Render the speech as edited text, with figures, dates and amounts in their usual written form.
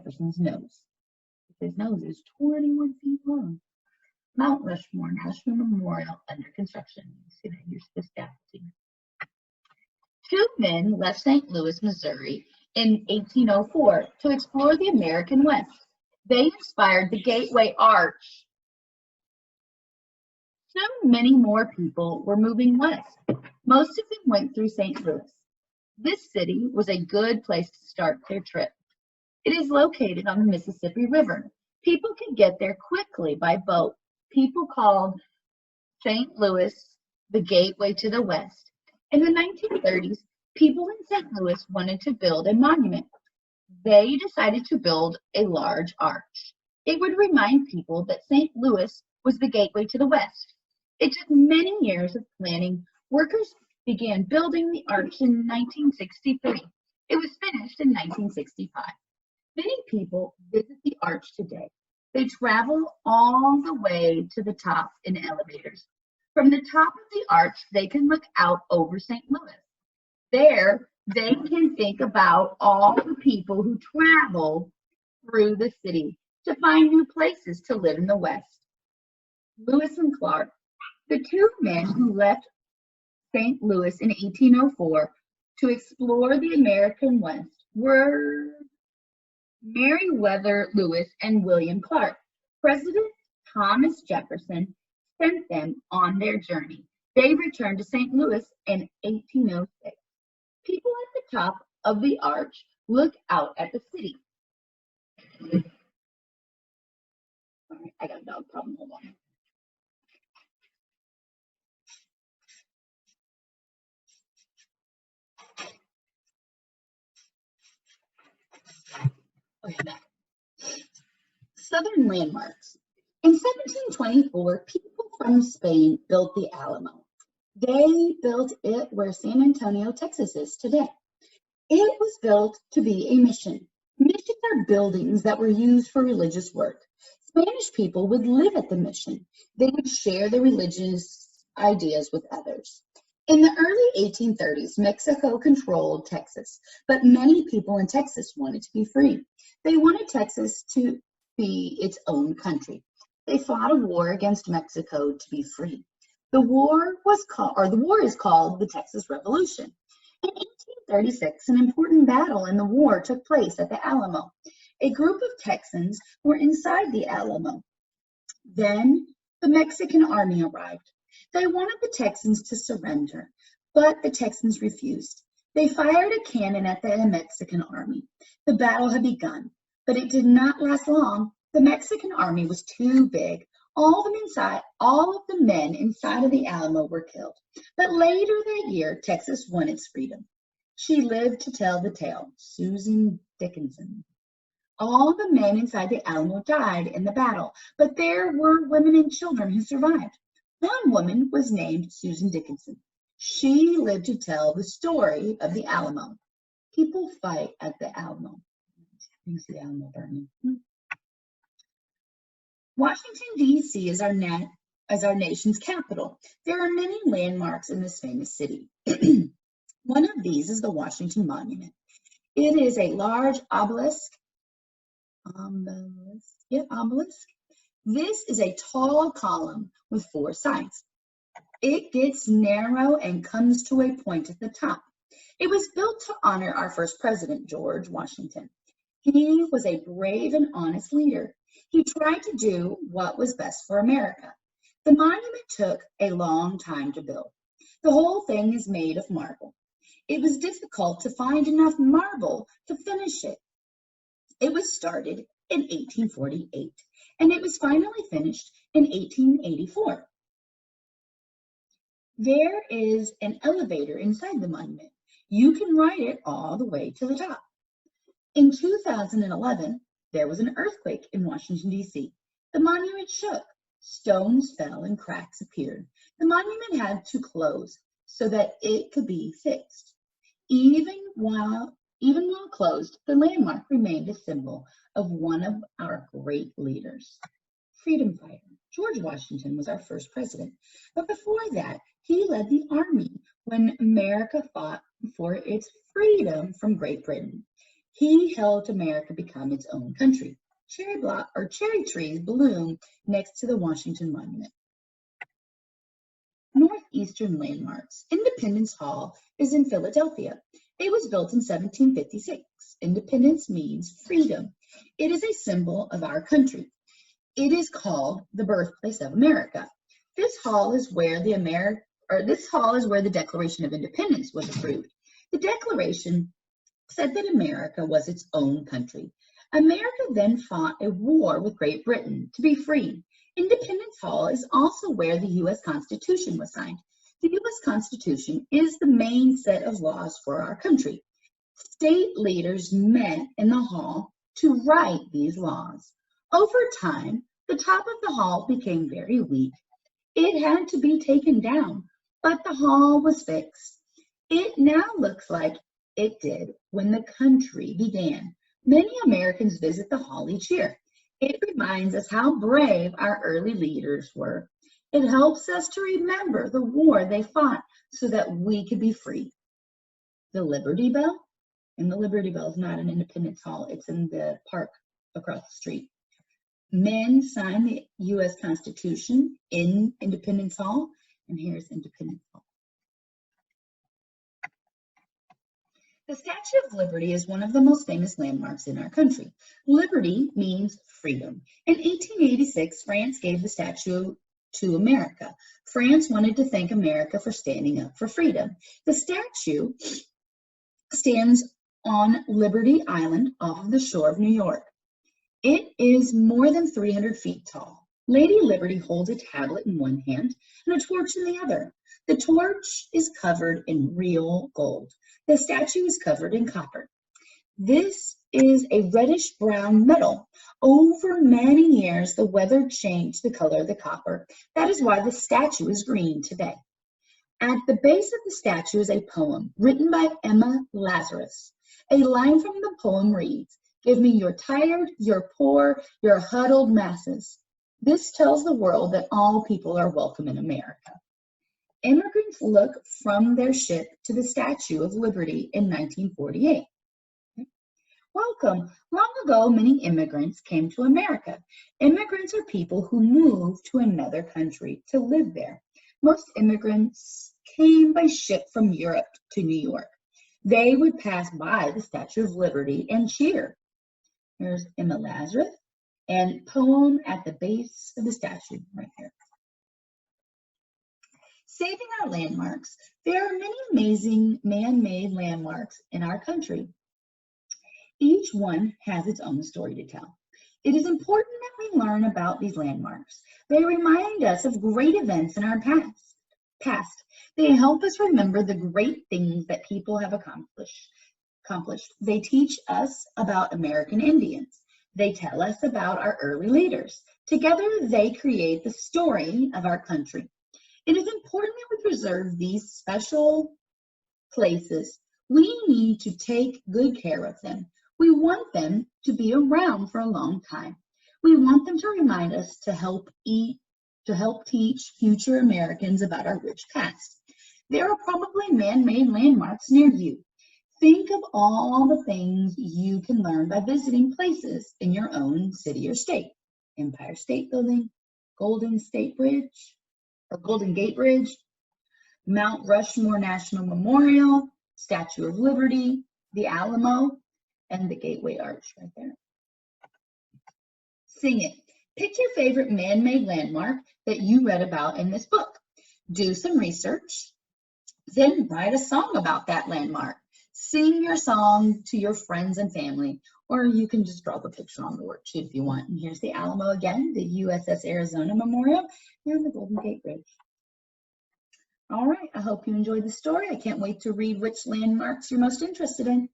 Jefferson's nose. His nose is 21 feet long. Mount Rushmore National Memorial under construction. You see that here's the scaffolding. Two men left St. Louis, Missouri in 1804 to explore the American West. They inspired the Gateway Arch. Soon many more people were moving west. Most of them went through St. Louis. This city was a good place to start their trip. It is located on the Mississippi River. People could get there quickly by boat. People called St. Louis the gateway to the West. In the 1930s, people in St. Louis wanted to build a monument. They decided to build a large arch. It would remind people that St. Louis was the gateway to the West. It took many years of planning. Workers began building the arch in 1963. It was finished in 1965. Many people visit the arch today. They travel all the way to the top in elevators. From the top of the arch, they can look out over St. Louis. There, they can think about all the people who travel through the city to find new places to live in the West. Lewis and Clark, the two men who left St. Louis in 1804 to explore the American West, were Meriwether Lewis and William Clark. President Thomas Jefferson sent them on their journey. They returned to St. Louis in 1806. People at the top of the arch look out at the city. Sorry, I got a dog problem. Hold on. Okay, back. Southern landmarks. In 1724, people from Spain built the Alamo. They built it where San Antonio, Texas is today. It was built to be a mission. Missions are buildings that were used for religious work. Spanish people would live at the mission. They would share their religious ideas with others. In the early 1830s, Mexico controlled Texas, but many people in Texas wanted to be free. They wanted Texas to be its own country. They fought a war against Mexico to be free. The war is called the Texas Revolution. In 1836, an important battle in the war took place at the Alamo. A group of Texans were inside the Alamo. Then the Mexican army arrived. They wanted the Texans to surrender, but the Texans refused. They fired a cannon at the Mexican army. The battle had begun, but it did not last long. The Mexican army was too big. All of the men inside of the Alamo were killed. But later that year, Texas won its freedom. She lived to tell the tale, Susan Dickinson. All the men inside the Alamo died in the battle, but there were women and children who survived. One woman was named Susan Dickinson. She lived to tell the story of the Alamo. People fight at the Alamo. You see the Alamo burning. Washington, D.C. is our nation's capital. There are many landmarks in this famous city. One of these is the Washington Monument. It is a large obelisk. Obelisk. This is a tall column with four sides. It gets narrow and comes to a point at the top. It was built to honor our first president, George Washington. He was a brave and honest leader. He tried to do what was best for America. The monument took a long time to build. The whole thing is made of marble. It was difficult to find enough marble to finish it. It was started in 1848, and it was finally finished in 1884. There is an elevator inside the monument. You can ride it all the way to the top. In 2011, there was an earthquake in Washington, D.C. The monument shook. Stones fell and cracks appeared. The monument had to close so that it could be fixed. Even while closed, the landmark remained a symbol of one of our great leaders. Freedom fighter. George Washington was our first president, but before that, he led the army when America fought for its freedom from Great Britain. He helped America become its own country. Cherry trees bloom next to the Washington Monument. Northeastern landmarks. Independence Hall is in Philadelphia. It was built in 1756. Independence means freedom. It is a symbol of our country. It is called the birthplace of America. This hall is where the Declaration of Independence was approved. The Declaration said that America was its own country. America then fought a war with Great Britain to be free. Independence Hall is also where the U.S. Constitution was signed. The U.S. Constitution is the main set of laws for our country. State leaders met in the hall to write these laws. Over time, the top of the hall became very weak. It had to be taken down, but the hall was fixed. It now looks like it did when the country began. Many Americans visit the hall each year. It reminds us how brave our early leaders were. It helps us to remember the war they fought so that we could be free. The Liberty Bell, and the Liberty Bell is not in Independence Hall, it's in the park across the street. Men signed the U.S. Constitution in Independence Hall, and here's Independence Hall. The Statue of Liberty is one of the most famous landmarks in our country. Liberty means freedom. In 1886, France gave the statue to America. France wanted to thank America for standing up for freedom. The statue stands on Liberty Island off of the shore of New York. It is more than 300 feet tall. Lady Liberty holds a tablet in one hand and a torch in the other. The torch is covered in real gold. The statue is covered in copper. This is a reddish-brown metal. Over many years, the weather changed the color of the copper. That is why the statue is green today. At the base of the statue is a poem written by Emma Lazarus. A line from the poem reads, "Give me your tired, your poor, your huddled masses." This tells the world that all people are welcome in America. Immigrants look from their ship to the Statue of Liberty in 1948. Welcome. Long ago, many immigrants came to America. Immigrants are people who move to another country to live there. Most immigrants came by ship from Europe to New York. They would pass by the Statue of Liberty and cheer. Here's Emma Lazarus and poem at the base of the statue right here. Saving our landmarks. There are many amazing man-made landmarks in our country. Each one has its own story to tell. It is important that we learn about these landmarks. They remind us of great events in our past. They help us remember the great things that people have accomplished. They teach us about American Indians. They tell us about our early leaders. Together, they create the story of our country. It is important that we preserve these special places. We need to take good care of them. We want them to be around for a long time. We want them to remind us to help teach future Americans about our rich past. There are probably man-made landmarks near you. Think of all the things you can learn by visiting places in your own city or state. Empire State Building, Golden Gate Bridge, Mount Rushmore National Memorial, Statue of Liberty, the Alamo, and the Gateway Arch right there. Sing it. Pick your favorite man-made landmark that you read about in this book. Do some research, then write a song about that landmark. Sing your song to your friends and family, or you can just draw the picture on the worksheet if you want. And here's the Alamo again, the USS Arizona Memorial, and the Golden Gate Bridge. All right, I hope you enjoyed the story. I can't wait to read which landmarks you're most interested in.